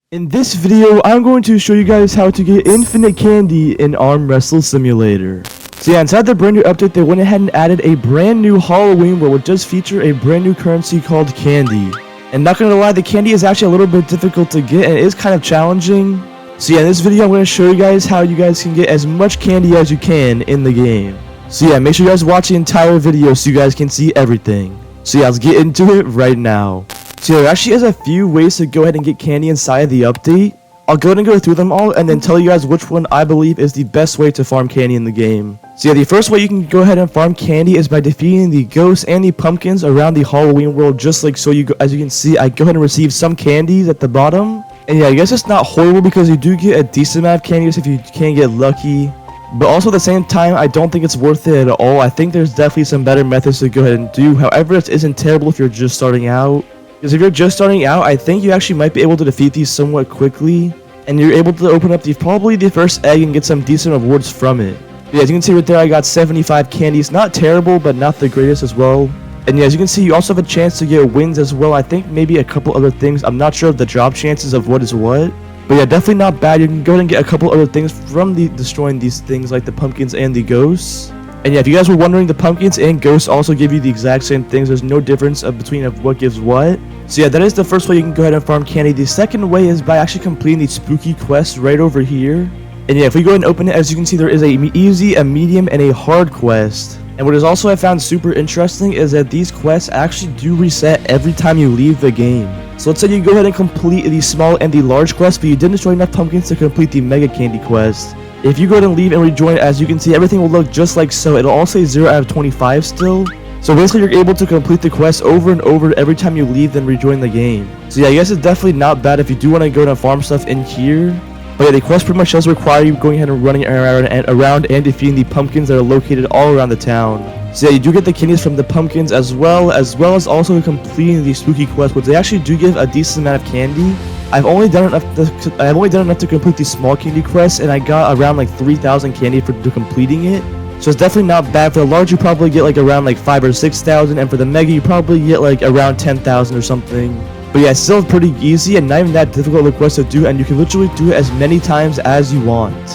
In this video, I'm going to show you guys how to get infinite candy in Arm Wrestle Simulator. So yeah, inside the brand new update, they went ahead and added a brand new Halloween world which does feature a brand new currency called candy. And not gonna lie, the candy is actually a little bit difficult to get and it is kind of challenging. So yeah, in this video, I'm going to show you guys how you guys can get as much candy as you can in the game. So yeah, make sure you guys watch the entire video so you guys can see everything. So yeah, let's get into it right now. So there actually is a few ways to go ahead and get candy inside the update. I'll go ahead and go through them all and then tell you guys which one I believe is the best way to farm candy in the game. So yeah, the first way you can go ahead and farm candy is by defeating the ghosts and the pumpkins around the Halloween world, just like so. As you can see, I go ahead and receive some candies at the bottom. And yeah, I guess it's not horrible because you do get a decent amount of candies if you can get lucky. But also at the same time, I don't think it's worth it at all. I think there's definitely some better methods to go ahead and do. However, it isn't terrible if you're just starting out. Because if you're just starting out, I think you actually might be able to defeat these somewhat quickly. And you're able to open up probably the first egg and get some decent rewards from it. But yeah, as you can see right there, I got 75 candies. Not terrible, but not the greatest as well. And yeah, as you can see, you also have a chance to get wins as well. I think maybe a couple other things. I'm not sure of the drop chances of what is what. But yeah, definitely not bad. You can go ahead and get a couple other things from destroying these things like the pumpkins and the ghosts. And yeah, if you guys were wondering, the pumpkins and ghosts also give you the exact same things. There's no difference between what gives what. So yeah, that is the first way you can go ahead and farm candy. The second way is by actually completing the spooky quest right over here. And yeah, if we go ahead and open it, as you can see, there is a easy, a medium, and a hard quest. And what is also I found super interesting is that these quests actually do reset every time you leave the game. So let's say you go ahead and complete the small and the large quest, but you didn't destroy enough pumpkins to complete the mega candy quest. If you go ahead and leave and rejoin, as you can see, everything will look just like so. It'll all say 0 out of 25 still. So basically, you're able to complete the quest over and over every time you leave then rejoin the game. So yeah, I guess it's definitely not bad if you do want to go and farm stuff in here. But yeah, the quest pretty much does require you going ahead and running around and defeating the pumpkins that are located all around the town. So yeah, you do get the candies from the pumpkins as well as also completing the spooky quest, which they actually do give a decent amount of candy. I've only done enough to complete the small candy quest, and I got around like 3,000 candy for completing it. So it's definitely not bad. For the large, you probably get like around like 5,000 or 6,000, and for the mega, you probably get like around 10,000 or something. But yeah, it's still pretty easy and not even that difficult of a quest to do, and you can literally do it as many times as you want.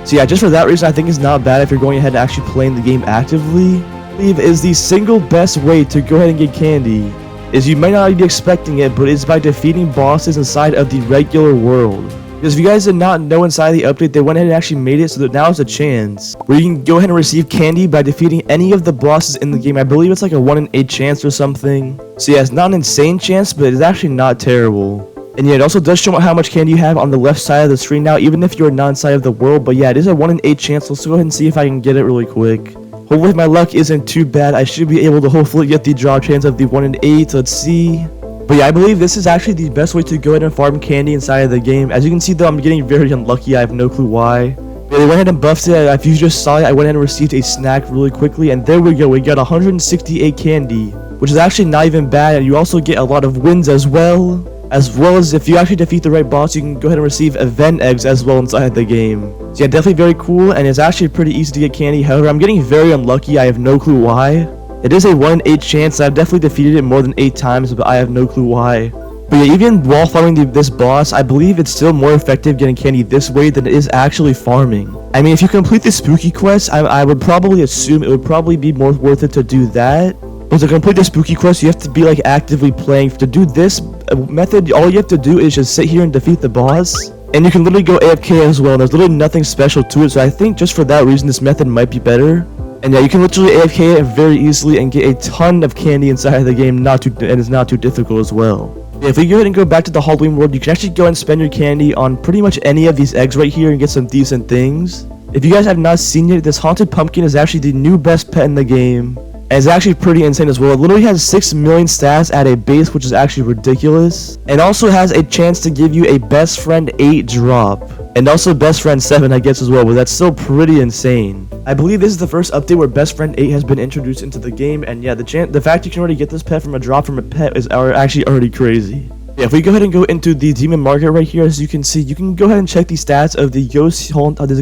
So yeah, just for that reason, I think it's not bad if you're going ahead and actually playing the game actively. I believe is the single best way to go ahead and get candy. Is you might not be expecting it, but it's by defeating bosses inside of the regular world. Because if you guys did not know, inside the update, they went ahead and actually made it so that now is a chance where you can go ahead and receive candy by defeating any of the bosses in the game. I believe it's like a 1 in 8 chance or something. So yeah, it's not an insane chance, but it's actually not terrible. And yeah, it also does show how much candy you have on the left side of the screen now, even if you're not inside of the world. But yeah, it is a 1 in 8 chance. Let's go ahead and see if I can get it really quick. Hopefully if my luck isn't too bad, I should be able to hopefully get the draw chance of the 1 in 8. Let's see. But yeah, I believe this is actually the best way to go ahead and farm candy inside of the game. As you can see though, I'm getting very unlucky. I have no clue why. But they went ahead and buffed it. If you just saw it, I went ahead and received a snack really quickly. And there we go. We got 168 candy, which is actually not even bad. And you also get a lot of wins as well. As well as if you actually defeat the right boss, you can go ahead and receive event eggs as well inside the game. So yeah, definitely very cool, and it's actually pretty easy to get candy. However, I'm getting very unlucky. I have no clue why. It is a 1 in 8 chance. I've definitely defeated it more than 8 times, but I have no clue why. But yeah, even while farming this boss, I believe it's still more effective getting candy this way than it is actually farming. I mean, if you complete the spooky quest, I would probably assume it would probably be more worth it to do that. But to complete the spooky quest, you have to be like actively playing. To do this method, all you have to do is just sit here and defeat the boss. And you can literally go AFK as well. There's literally nothing special to it. So I think just for that reason, this method might be better. And yeah, you can literally AFK it very easily and get a ton of candy inside of the game. And it's not too difficult as well. Yeah, if we go ahead and go back to the Halloween world, you can actually go and spend your candy on pretty much any of these eggs right here and get some decent things. If you guys have not seen it, this haunted pumpkin is actually the new best pet in the game. And it's actually pretty insane as well. It literally has 6 million stats at a base, which is actually ridiculous. And also has a chance to give you a best friend 8 drop. And also best friend 7, I guess, as well. But that's still pretty insane. I believe this is the first update where best friend 8 has been introduced into the game. And yeah, the fact you can already get this pet from a drop from a pet is actually already crazy. Yeah, if we go ahead and go into the demon market right here, as you can see, you can go ahead and check the stats of the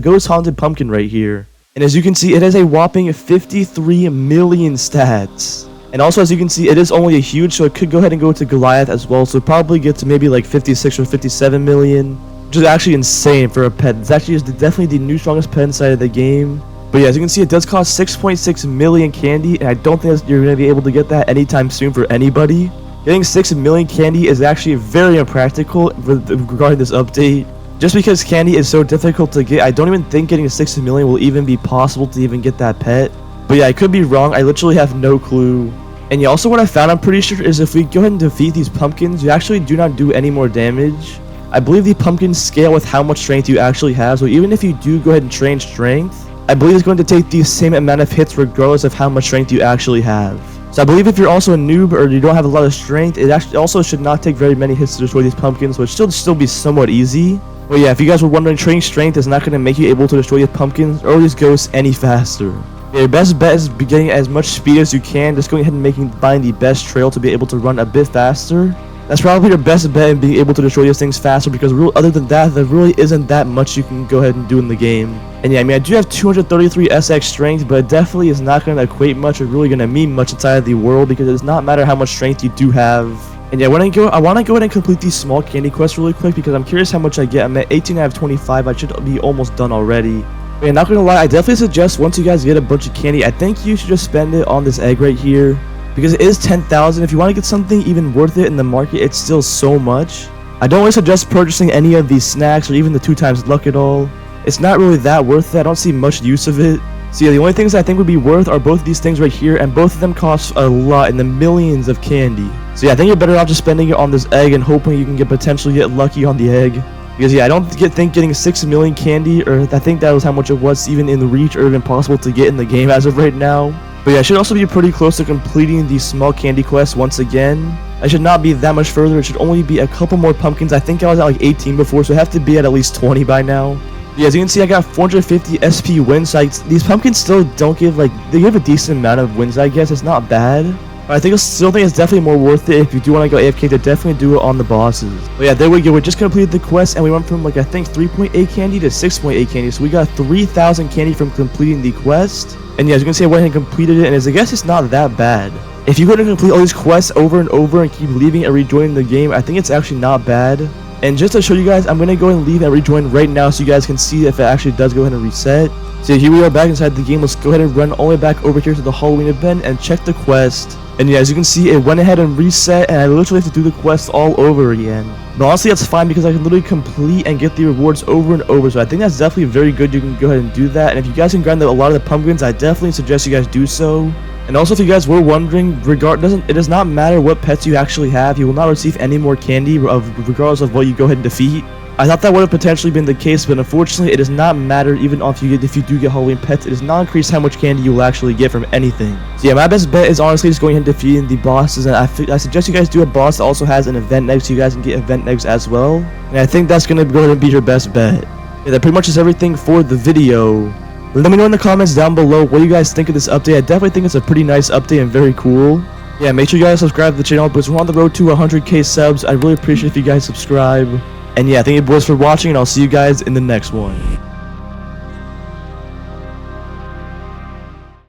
ghost haunted pumpkin right here. And as you can see, it has a whopping 53 million stats. And also, as you can see, it is only a huge, so it could go ahead and go to Goliath as well. So probably get to maybe like 56 or 57 million, which is actually insane for a pet. It's actually definitely the new strongest pet inside of the game. But yeah, as you can see, it does cost 6.6 million candy, and I don't think you're going to be able to get that anytime soon for anybody. Getting 6 million candy is actually very impractical regarding this update. Just because candy is so difficult to get, I don't even think getting 6 million will even be possible to even get that pet. But yeah, I could be wrong. I literally have no clue. And yeah, also what I found, I'm pretty sure, is if we go ahead and defeat these pumpkins, you actually do not do any more damage. I believe the pumpkins scale with how much strength you actually have, so even if you do go ahead and train strength, I believe it's going to take the same amount of hits regardless of how much strength you actually have. So I believe if you're also a noob or you don't have a lot of strength, it actually also should not take very many hits to destroy these pumpkins, so it should still be somewhat easy. But yeah, if you guys were wondering, training strength is not going to make you able to destroy these pumpkins or these ghosts any faster. Your best bet is getting as much speed as you can, just going ahead and find the best trail to be able to run a bit faster. That's probably your best bet in being able to destroy these things faster, because other than that, there really isn't that much you can go ahead and do in the game. And yeah, I mean, I do have 233 SX strength, but it definitely is not going to equate much or really going to mean much inside of the world, because it does not matter how much strength you do have. And yeah, I want to go ahead and complete these small candy quests really quick, because I'm curious how much I get. I'm at 18 out of 25, I should be almost done already. Man, not gonna lie, I definitely suggest once you guys get a bunch of candy, I think you should just spend it on this egg right here, because it is 10,000. If you want to get something even worth it in the market, it's still so much. I don't really suggest purchasing any of these snacks or even the 2x luck at all. It's not really that worth it. I don't see much use of it. So yeah, the only things I think would be worth are both these things right here, and both of them cost a lot, in the millions of candy. So yeah, I think you're better off just spending it on this egg and hoping you can potentially get lucky on the egg. Because yeah, I don't think getting 6 million candy, or I think that was how much it was even in the reach or even possible to get in the game as of right now. But yeah, I should also be pretty close to completing these small candy quests once again. I should not be that much further. It should only be a couple more pumpkins. I think I was at like 18 before, so I have to be at least 20 by now. Yeah, as you can see, I got 450 SP wins. So these pumpkins still don't give, like, they give a decent amount of wins, I guess. It's not bad. But I still think it's definitely more worth it if you do want to go AFK to definitely do it on the bosses. But yeah, there we go. We just completed the quest, and we went from, like, I think 3.8 candy to 6.8 candy. So we got 3,000 candy from completing the quest. And yeah, as you can see, I went ahead and completed it, and I guess it's not that bad. If you go to complete all these quests over and over and keep leaving and rejoining the game, I think it's actually not bad. And just to show you guys, I'm going to go and leave and rejoin right now so you guys can see if it actually does go ahead and reset. So here we are back inside the game. Let's go ahead and run all the way back over here to the Halloween event and check the quest. And yeah, as you can see, it went ahead and reset, and I literally have to do the quest all over again. But honestly, that's fine, because I can literally complete and get the rewards over and over. So I think that's definitely very good. You can go ahead and do that. And if you guys can grind a lot of the pumpkins, I definitely suggest you guys do so. And also, if you guys were wondering, it does not matter what pets you actually have. You will not receive any more candy regardless of what you go ahead and defeat. I thought that would have potentially been the case, but unfortunately, it does not matter. Even if you do get Halloween pets, it does not increase how much candy you will actually get from anything. So yeah, my best bet is honestly just going ahead and defeating the bosses, and I suggest you guys do a boss that also has an event next, so you guys can get event next as well. And I think that's gonna go ahead and be your best bet. Yeah, that pretty much is everything for the video. Let me know in the comments down below what you guys think of this update. I definitely think it's a pretty nice update and very cool. Yeah, make sure you guys subscribe to the channel, because we're on the road to 100k subs. I really appreciate if you guys subscribe. And yeah, thank you boys for watching, and I'll see you guys in the next one.